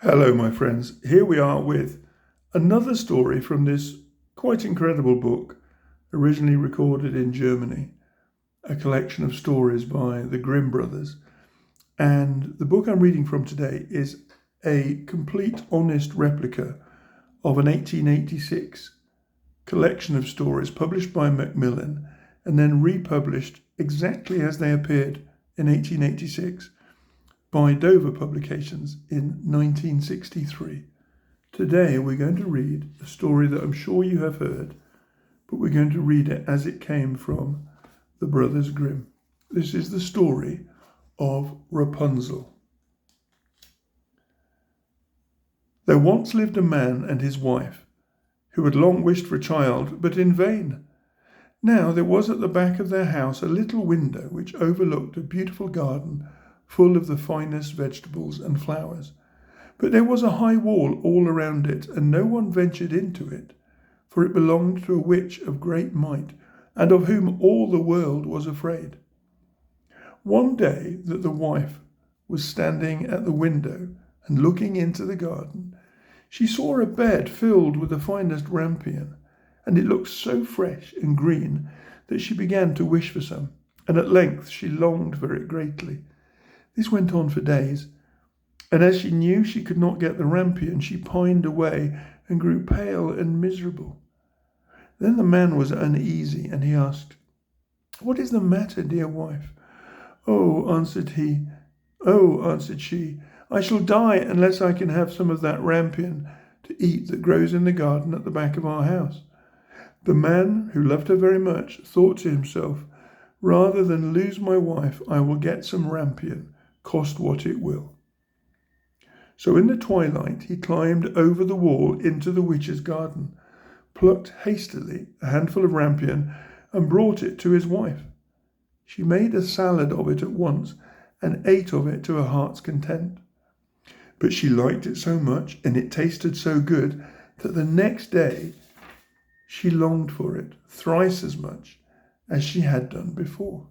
Hello, my friends. Here we are with another story from this quite incredible book, originally recorded in Germany, a collection of stories by the Grimm brothers. And the book I'm reading from today is a complete, honest replica of an 1886 collection of stories published by Macmillan and then republished exactly as they appeared in 1886. By Dover Publications in 1963. Today we're going to read a story that I'm sure you have heard, but we're going to read it as it came from the Brothers Grimm. This is the story of Rapunzel. There once lived a man and his wife, who had long wished for a child, but in vain. Now there was at the back of their house a little window which overlooked a beautiful garden full of the finest vegetables and flowers. But there was a high wall all around it, and no one ventured into it, for it belonged to a witch of great might, and of whom all the world was afraid. One day that the wife was standing at the window and looking into the garden, she saw a bed filled with the finest rampion, and it looked so fresh and green that she began to wish for some, and at length she longed for it greatly. This went on for days, and as she knew she could not get the rampion, she pined away and grew pale and miserable. Then the man was uneasy, and he asked, "What is the matter, dear wife?" answered she, "I shall die unless I can have some of that rampion to eat that grows in the garden at the back of our house." The man, who loved her very much, thought to himself, "Rather than lose my wife, I will get some rampion, cost what it will." So in the twilight he climbed over the wall into the witch's garden, plucked hastily a handful of rampion, and brought it to his wife. She made a salad of it at once, and ate of it to her heart's content. But she liked it so much, and it tasted so good, that the next day she longed for it thrice as much as she had done before.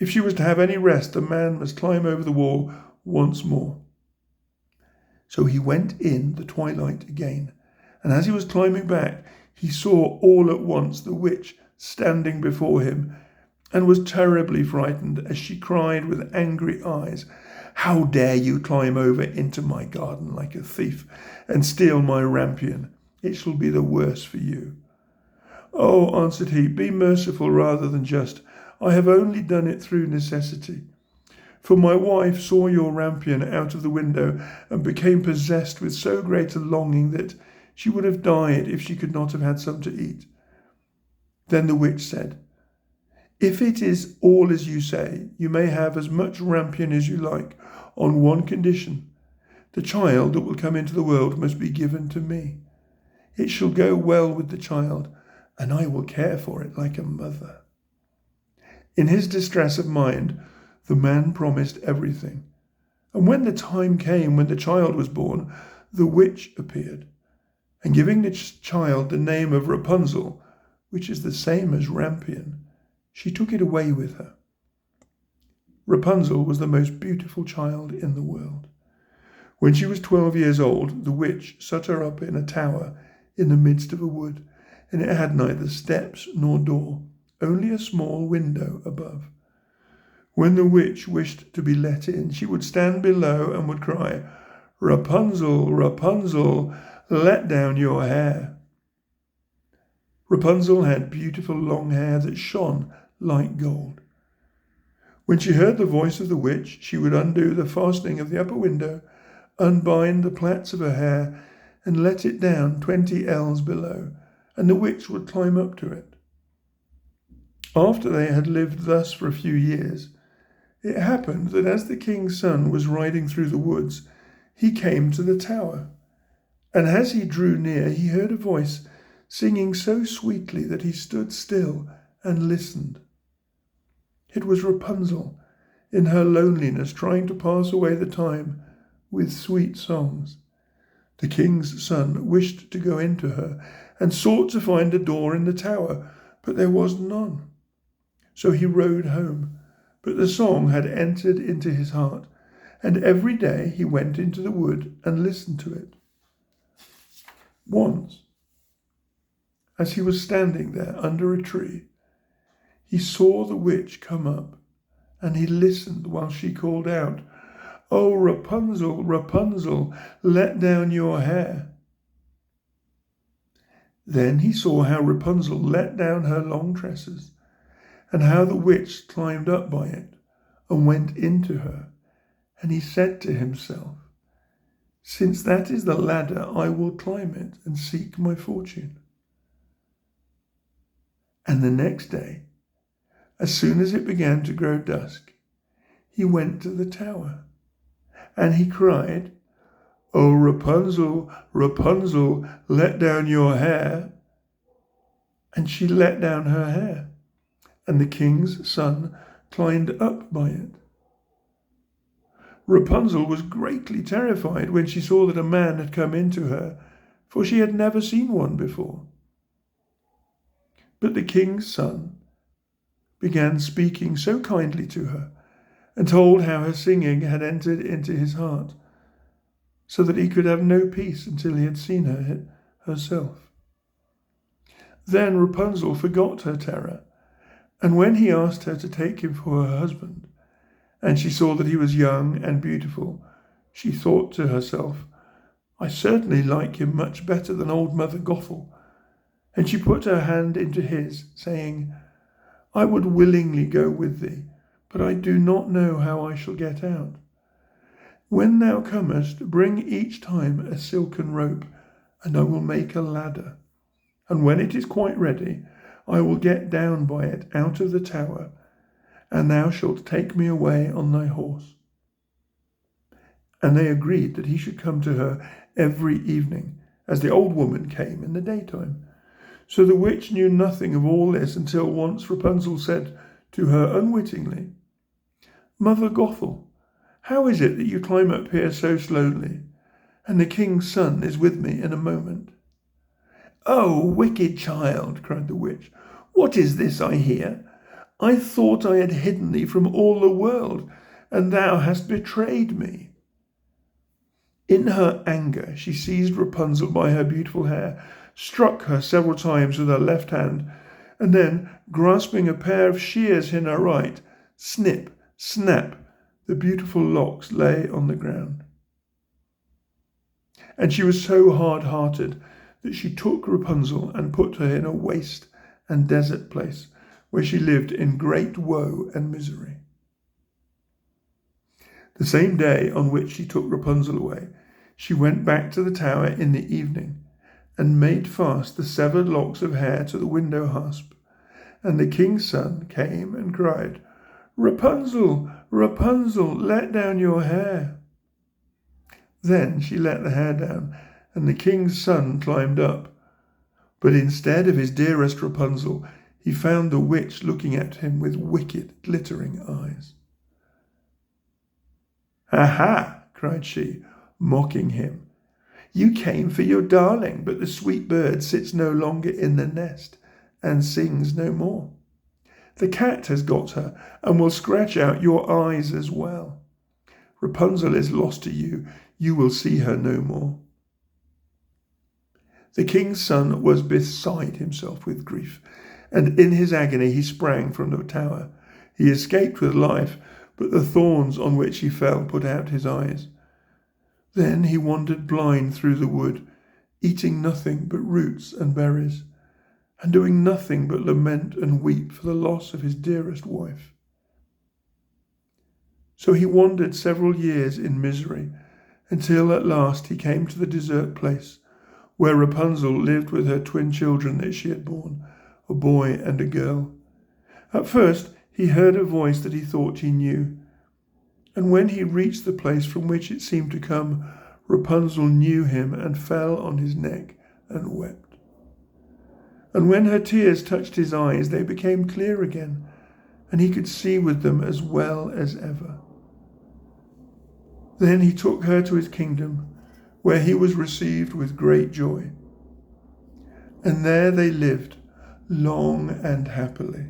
If she was to have any rest, the man must climb over the wall once more. So he went in the twilight again, and as he was climbing back, he saw all at once the witch standing before him, and was terribly frightened as she cried with angry eyes, "How dare you climb over into my garden like a thief and steal my rampion? It shall be the worse for you." "Oh," answered he, "be merciful rather than just. I have only done it through necessity. For my wife saw your rampion out of the window and became possessed with so great a longing that she would have died if she could not have had some to eat." Then the witch said, "If it is all as you say, you may have as much rampion as you like, on one condition. The child that will come into the world must be given to me. It shall go well with the child, and I will care for it like a mother." In his distress of mind, the man promised everything. And when the time came when the child was born, the witch appeared, and giving the child the name of Rapunzel, which is the same as rampion, she took it away with her. Rapunzel was the most beautiful child in the world. When she was 12 years old, the witch shut her up in a tower in the midst of a wood, and it had neither steps nor door, only a small window above. When the witch wished to be let in, she would stand below and would cry, "Rapunzel, Rapunzel, let down your hair." Rapunzel had beautiful long hair that shone like gold. When she heard the voice of the witch, she would undo the fastening of the upper window, unbind the plaits of her hair, and let it down 20 ells below, and the witch would climb up to it. After they had lived thus for a few years, it happened that as the king's son was riding through the woods, he came to the tower, and as he drew near, he heard a voice singing so sweetly that he stood still and listened. It was Rapunzel, in her loneliness, trying to pass away the time with sweet songs. The king's son wished to go into her, and sought to find a door in the tower, but there was none. So he rode home, but the song had entered into his heart, and every day he went into the wood and listened to it. Once, as he was standing there under a tree, he saw the witch come up, and he listened while she called out, "Oh, Rapunzel, Rapunzel, let down your hair." Then he saw how Rapunzel let down her long tresses, and how the witch climbed up by it and went into her. And he said to himself, "Since that is the ladder, I will climb it and seek my fortune." And the next day, as soon as it began to grow dusk, he went to the tower, and he cried, "Oh, Rapunzel, Rapunzel, let down your hair." And she let down her hair, and the king's son climbed up by it. Rapunzel was greatly terrified when she saw that a man had come into her, for she had never seen one before. But the king's son began speaking so kindly to her, and told how her singing had entered into his heart, so that he could have no peace until he had seen her herself. Then Rapunzel forgot her terror, and when he asked her to take him for her husband, and she saw that he was young and beautiful, she thought to herself, "I certainly like him much better than old Mother Gothel." And she put her hand into his, saying, "I would willingly go with thee, but I do not know how I shall get out. When thou comest, bring each time a silken rope, and I will make a ladder. And when it is quite ready, I will get down by it out of the tower, and thou shalt take me away on thy horse." And they agreed that he should come to her every evening, as the old woman came in the daytime. So the witch knew nothing of all this until once Rapunzel said to her unwittingly, "Mother Gothel, how is it that you climb up here so slowly, and the king's son is with me in a moment?" "Oh, wicked child," cried the witch, "what is this I hear? I thought I had hidden thee from all the world, and thou hast betrayed me." In her anger, she seized Rapunzel by her beautiful hair, struck her several times with her left hand, and then, grasping a pair of shears in her right, snip, snap, the beautiful locks lay on the ground. And she was so hard-hearted that she took Rapunzel and put her in a waste and desert place, where she lived in great woe and misery. The same day on which she took Rapunzel away, she went back to the tower in the evening, and made fast the severed locks of hair to the window hasp. And the king's son came and cried, "Rapunzel, Rapunzel, let down your hair." Then she let the hair down, and the king's son climbed up. But instead of his dearest Rapunzel, he found the witch looking at him with wicked, glittering eyes. "Aha!" cried she, mocking him. "You came for your darling, but the sweet bird sits no longer in the nest and sings no more. The cat has got her and will scratch out your eyes as well. Rapunzel is lost to you. You will see her no more." The king's son was beside himself with grief, and in his agony he sprang from the tower. He escaped with life, but the thorns on which he fell put out his eyes. Then he wandered blind through the wood, eating nothing but roots and berries, and doing nothing but lament and weep for the loss of his dearest wife. So he wandered several years in misery, until at last he came to the desert place, where Rapunzel lived with her twin children that she had borne, a boy and a girl. At first he heard a voice that he thought he knew, and when he reached the place from which it seemed to come, Rapunzel knew him and fell on his neck and wept. And when her tears touched his eyes, they became clear again, and he could see with them as well as ever. Then he took her to his kingdom, where he was received with great joy. And there they lived long and happily.